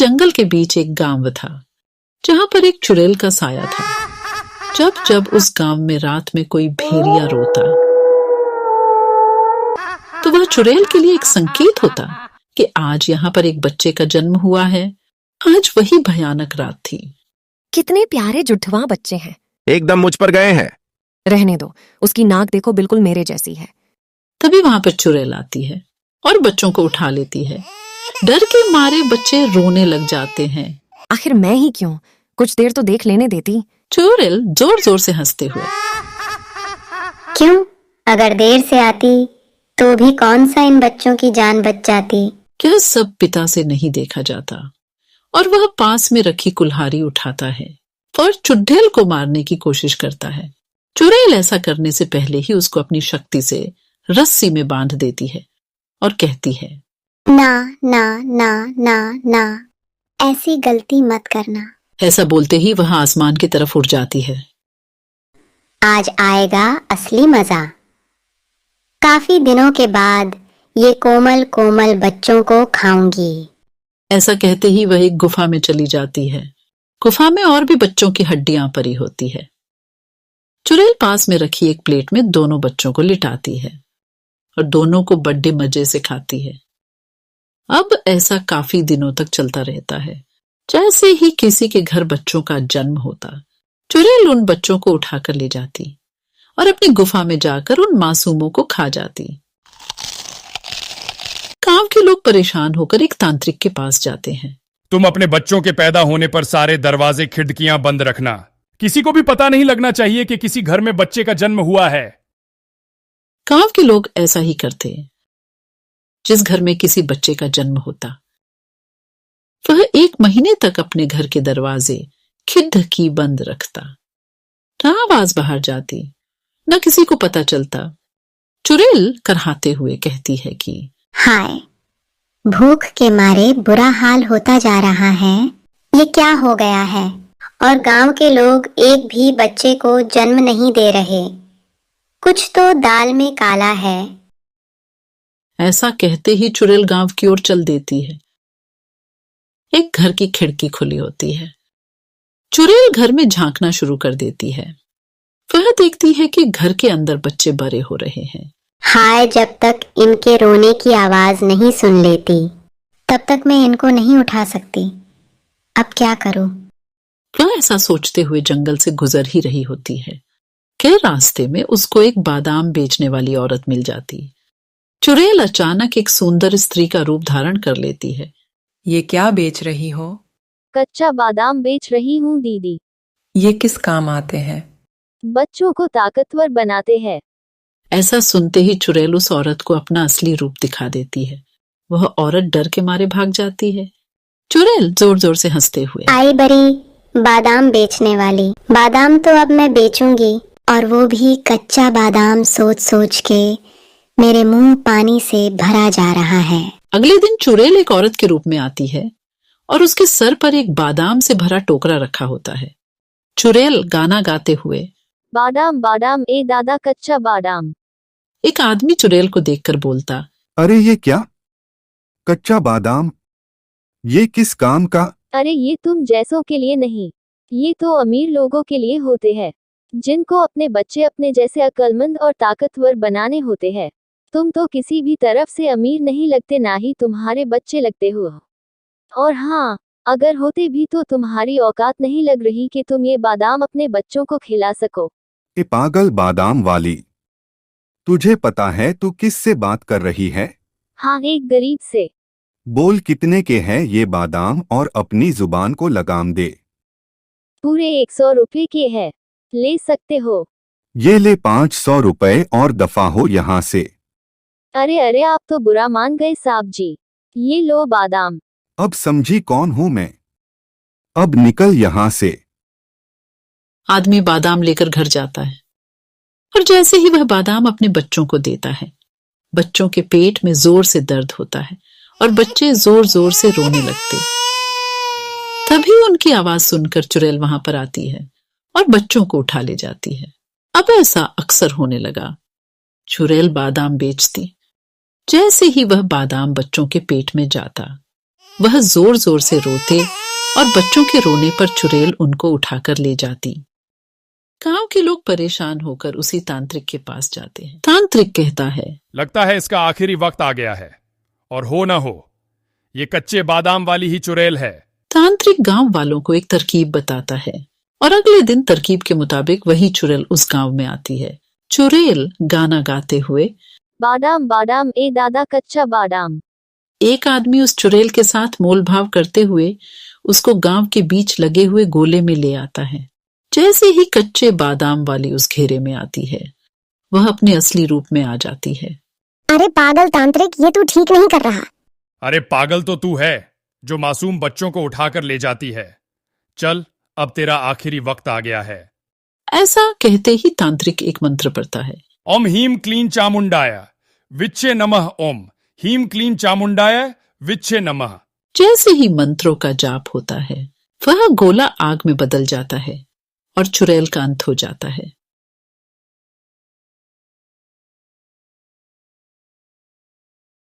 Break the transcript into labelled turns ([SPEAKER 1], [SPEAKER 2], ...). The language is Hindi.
[SPEAKER 1] जंगल के बीच एक गांव था जहां पर एक चुड़ैल का साया था। जब जब उस गांव में रात में कोई भेड़िया रोता तो वह चुड़ैल के लिए एक संकेत होता कि आज यहाँ पर एक बच्चे का जन्म हुआ है। आज वही भयानक रात थी।
[SPEAKER 2] कितने प्यारे जुड़वा बच्चे हैं।
[SPEAKER 3] एकदम मुझ पर गए हैं।
[SPEAKER 2] रहने दो, उसकी नाक देखो बिल्कुल मेरे जैसी है।
[SPEAKER 1] तभी वहां पर चुड़ैल आती है और बच्चों को उठा लेती है। डर के मारे बच्चे रोने लग जाते हैं।
[SPEAKER 2] आखिर मैं ही क्यों, कुछ देर तो देख लेने देती।
[SPEAKER 1] चुड़ैल जोर जोर से हंसते हुए,
[SPEAKER 4] क्यों, अगर देर से आती तो भी कौन सा इन बच्चों की जान बच जाती।
[SPEAKER 1] यह सब पिता से नहीं देखा जाता और वह पास में रखी कुल्हाड़ी उठाता है और चुड़ैल को मारने की कोशिश करता है। चुड़ैल ऐसा करने से पहले ही उसको अपनी शक्ति से रस्सी में बांध देती है और कहती है,
[SPEAKER 4] ना ना ना ना ना, ऐसी गलती मत करना।
[SPEAKER 1] ऐसा बोलते ही वह आसमान की तरफ उड़ जाती है।
[SPEAKER 4] आज आएगा असली मजा। काफी दिनों के बाद ये कोमल कोमल बच्चों को खाऊंगी।
[SPEAKER 1] ऐसा कहते ही वह एक गुफा में चली जाती है। गुफा में और भी बच्चों की हड्डियां पड़ी होती है। चुड़ैल पास में रखी एक प्लेट में दोनों बच्चों को लिटाती है और दोनों को बड़े मजे से खाती है। अब ऐसा काफी दिनों तक चलता रहता है। जैसे ही किसी के घर बच्चों का जन्म होता, चुड़ैल उन बच्चों को उठाकर ले जाती और अपनी गुफा में जाकर उन मासूमों को खा जाती। गांव के लोग परेशान होकर एक तांत्रिक के पास जाते हैं।
[SPEAKER 5] तुम अपने बच्चों के पैदा होने पर सारे दरवाजे खिड़कियां बंद रखना। किसी को भी पता नहीं लगना चाहिए कि किसी घर में बच्चे का जन्म हुआ है।
[SPEAKER 1] गांव के लोग ऐसा ही करते। जिस घर में किसी बच्चे का जन्म होता, वह 1 महीने तक अपने घर के दरवाजे खिड़की बंद रखता। न आवाज बाहर जाती, न किसी को पता चलता। चुड़ैल कराहते हुए कहती है कि
[SPEAKER 4] हाय, भूख के मारे बुरा हाल होता जा रहा है। ये क्या हो गया है? और गांव के लोग एक भी बच्चे को जन्म नहीं दे रहे। कुछ तो दाल में काला है।
[SPEAKER 1] ऐसा कहते ही चुड़ैल गांव की ओर चल देती है। एक घर की खिड़की खुली होती है। चुड़ैल घर में झांकना शुरू कर देती है। वह देखती है कि घर के अंदर बच्चे बड़े हो रहे हैं।
[SPEAKER 4] हाय, जब तक इनके रोने की आवाज नहीं सुन लेती तब तक मैं इनको नहीं उठा सकती। अब क्या करूं?
[SPEAKER 1] वह ऐसा सोचते हुए जंगल से गुजर ही रही होती है कि रास्ते में उसको एक बादाम बेचने वाली औरत मिल जाती। चुड़ैल अचानक एक सुंदर स्त्री का रूप धारण कर लेती है।
[SPEAKER 6] ये क्या बेच रही हो?
[SPEAKER 7] कच्चा बादाम बेच रही हूँ दीदी।
[SPEAKER 6] ये किस काम आते हैं?
[SPEAKER 7] बच्चों को ताकतवर बनाते हैं।
[SPEAKER 1] ऐसा सुनते ही चुड़ैल उस औरत को अपना असली रूप दिखा देती है। वह औरत डर के मारे भाग जाती है। चुड़ैल जोर जोर से हंसते हुए,
[SPEAKER 4] आई बड़ी बादाम बेचने वाली, बादाम तो अब मैं बेचूंगी, और वो भी कच्चा बादाम। सोच सोच के मेरे मुंह पानी से भरा जा रहा है।
[SPEAKER 1] अगले दिन चुड़ैल एक औरत के रूप में आती है और उसके सर पर एक बादाम से भरा टोकरा रखा होता है। चुड़ैल गाना गाते हुए,
[SPEAKER 7] बादाम बादाम ए दादा कच्चा बादाम।
[SPEAKER 1] एक आदमी चुड़ैल को देखकर बोलता,
[SPEAKER 3] अरे ये क्या, कच्चा बादाम? ये किस काम का?
[SPEAKER 7] अरे ये तुम जैसों के लिए नहीं, ये तो अमीर लोगों के लिए होते हैं, जिनको अपने बच्चे अपने जैसे अक्लमंद और ताकतवर बनाने होते हैं। तुम तो किसी भी तरफ से अमीर नहीं लगते, ना ही तुम्हारे बच्चे लगते हो। और हाँ, अगर होते भी तो तुम्हारी औकात नहीं लग रही कि तुम ये बादाम अपने बच्चों को खिला सको।
[SPEAKER 3] ए पागल बादाम वाली, तुझे पता है तू किस से बात कर रही है?
[SPEAKER 7] हाँ, एक गरीब से।
[SPEAKER 3] बोल कितने के हैं ये बादाम और अपनी जुबान को लगाम दे।
[SPEAKER 7] पूरे 100 रुपए के है, ले सकते हो।
[SPEAKER 3] ये ले 500 रुपए और दफा हो यहाँ से।
[SPEAKER 7] अरे अरे, आप तो बुरा मान गए साहब जी। ये लो बादाम।
[SPEAKER 3] अब समझी कौन हूँ मैं? अब निकल यहाँ से।
[SPEAKER 1] आदमी बादाम लेकर घर जाता है और जैसे ही वह बादाम अपने बच्चों को देता है, बच्चों के पेट में जोर से दर्द होता है और बच्चे जोर जोर से रोने लगते। तभी उनकी आवाज सुनकर चुड़ैल वहां पर आती है और बच्चों को उठा ले जाती है। अब ऐसा अक्सर होने लगा। चुड़ैल बादाम बेचती। जैसे ही वह बादाम बच्चों के पेट में जाता, वह जोर जोर से रोते और बच्चों के रोने पर चुड़ैल उनको उठाकर ले जाती। गांव के लोग परेशान होकर उसी तांत्रिक के पास जाते हैं। तांत्रिक कहता है,
[SPEAKER 5] लगता है इसका आखिरी वक्त आ गया है, और हो ना हो ये कच्चे बादाम वाली ही चुड़ैल है।
[SPEAKER 1] तांत्रिक गांव वालों को एक तरकीब बताता है और अगले दिन तरकीब के मुताबिक वही चुड़ैल उस गांव में आती है। चुड़ैल गाना गाते हुए,
[SPEAKER 7] बादाम बादाम ए दादा कच्चा बादाम।
[SPEAKER 1] एक आदमी उस चुड़ैल के साथ मोल भाव करते हुए उसको गांव के बीच लगे हुए गोले में ले आता है। जैसे ही कच्चे बादाम वाली उस घेरे में आती है, वह अपने असली रूप में आ जाती है।
[SPEAKER 4] अरे पागल तांत्रिक, ये तू ठीक नहीं कर रहा।
[SPEAKER 5] अरे पागल तो तू है जो मासूम बच्चों को उठाकर ले जाती है। चल, अब तेरा आखिरी वक्त आ गया है।
[SPEAKER 1] ऐसा कहते ही तांत्रिक एक मंत्र पढ़ता है।
[SPEAKER 5] ओम हीम क्लीन चामुंडाय विच्चे नमः। ओम हीम क्लीन चामुंडाय विच्चे नमः।
[SPEAKER 1] जैसे ही मंत्रों का जाप होता है, वह गोला आग में बदल जाता है और चुड़ैल का अंत हो जाता है।